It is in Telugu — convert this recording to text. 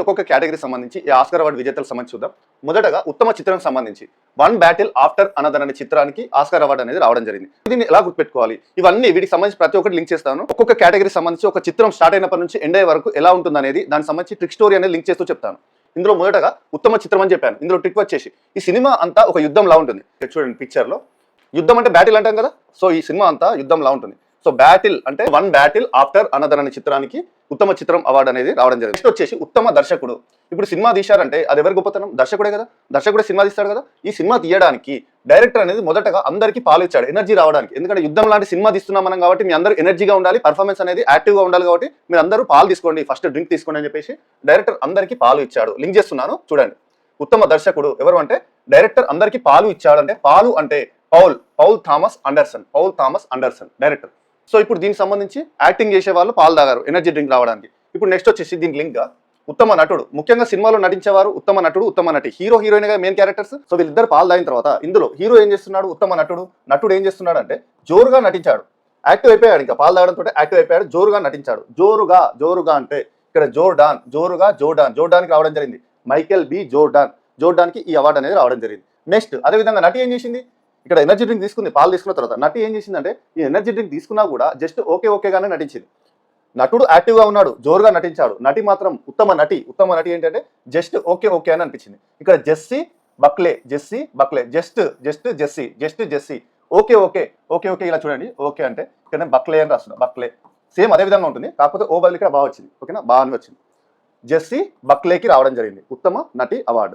ఒక్కొక్క కేటగిరీ సంబంధించి ఈ ఆస్కార్ అవార్డు విజేతలకు సంబంధించి చూద్దాం. మొదటగా ఉత్తమ చిత్రం సంబంధించి వన్ బ్యాటిల్ ఆఫ్టర్ అనదర్ అనే చిత్రానికి ఆస్కార్ అవార్డు అనేది రావడం జరిగింది. దీన్ని ఎలా గుర్తుపెట్టుకోవాలి, ఇవన్నీ వీటికి సంబంధించి ప్రతి ఒక్కటి లింక్ చేస్తాను. ఒక్కొక్క కేటగిరీ సంబంధించి ఒక చిత్రం స్టార్ట్ అయినప్పటి నుంచి ఎండ్ అయ్యే వరకు ఎలా ఉంటుంది అనేది దానికి సంబంధించి ట్రిక్ స్టోరీ అనేది లింక్ చేస్తూ చెప్తాను. ఇందులో మొదటగా ఉత్తమ చిత్రం అని చెప్పాను. ఇందులో ట్రిక్ వచ్చేసి ఈ సినిమా అంతా ఒక యుద్ధంలా ఉంటుంది. చూడండి పిక్చర్ లో యుద్ధం అంటే బ్యాటిల్ అంటాం కదా, సో ఈ సినిమా అంతా యుద్ధంలా ఉంటుంది. సో బ్యాటిల్ అంటే వన్ బ్యాటిల్ ఆఫ్టర్ అనదర్ అనే చిత్రానికి ఉత్తమ చిత్రం అవార్డు అనేది రావడం జరిగింది. నెక్స్ట్ వచ్చేసి ఉత్తమ దర్శకుడు. ఇప్పుడు సినిమా తీశారంటే అది ఎవరి గొప్పతనం? దర్శకుడే కదా. దర్శకుడే సినిమా తీస్తాడు కదా. ఈ సినిమా తీయడానికి డైరెక్టర్ అనేది మొదటగా అందరికీ పాలు ఇచ్చాడు, ఎనర్జీ రావడానికి. ఎందుకంటే యుద్ధం లాంటి సినిమా తీస్తున్నాం మనం కాబట్టి మీ అందరూ ఎనర్జీగా ఉండాలి, పర్ఫార్మెన్స్ అనేది యాక్టివ్గా ఉండాలి కాబట్టి మీరు అందరూ పాలు తీసుకోండి, ఫస్ట్ డ్రింక్ తీసుకోండి అని చెప్పేసి డైరెక్టర్ అందరికీ పాలు ఇచ్చాడు. లింక్ చేస్తున్నాను చూడండి. ఉత్తమ దర్శకుడు ఎవరు అంటే డైరెక్టర్ అందరికీ పాలు ఇచ్చాడు. అంటే పాలు అంటే Paul Thomas Anderson director. So ఇప్పుడు దీనికి సంబంధించి యాక్టింగ్ చేసే వాళ్ళు పాలు తాగారు ఎనర్జీ డ్రింక్ రావడానికి. ఇప్పుడు నెక్స్ట్ వచ్చేసి దీనికి లింక్ గా ఉత్తమ నటుడు, ముఖ్యంగా సినిమాలో నటించేవారు ఉత్తమ నటుడు, ఉత్తమ నటి, హీరో హీరోయిన్ గా మెయిన్ క్యారెక్టర్స్. సో వీళ్ళిద్దరు పాలు తాగిన తర్వాత ఇందులో హీరో ఏం చేస్తున్నాడు, ఉత్తమ నటుడు ఏం చేస్తున్నాడు అంటే జోరుగా నటించాడు, యాక్టివ్ అయిపోయాడు. ఇంకా పాలు తాగడంతో యాక్టివ్ అయిపోయాడు, జోరుగా నటించాడు. జోరుగా అంటే ఇక్కడ జోర్డాన్కి రావడం జరిగింది. మైకేల్ బి జోర్డాన్కి ఈ అవార్డు అనేది రావడం జరిగింది. నెక్స్ట్ అదేవిధంగా నటి ఏం చేసింది, ఇక్కడ ఎనర్జీ డ్రింక్ తీసుకుంది, పాలు తీసుకున్న తర్వాత నటి ఏం చేసిందంటే ఈ ఎనర్జీ డ్రింక్ తీసుకున్నా కూడా జస్ట్ ఓకేగానే నటించింది. నటుడు యాక్టివ్గా ఉన్నాడు, జోరుగా నటించాడు. నటి మాత్రం ఉత్తమ నటి ఏంటంటే జస్ట్ ఓకే అని అనిపించింది. ఇక్కడ జెస్సీ బక్లే జెస్సీ ఓకే ఇలా చూడండి. ఓకే అంటే ఇక్కడ నేను బక్లే అని రాస్తున్నా, బక్లే సేమ్ అదే విధంగా ఉంటుంది, కాకపోతే ఓ బదులు ఇక్కడ బాగా వచ్చింది. ఓకేనా, బాగా అని వచ్చింది. జెస్సీ బక్లేకి రావడం జరిగింది ఉత్తమ నటి అవార్డు.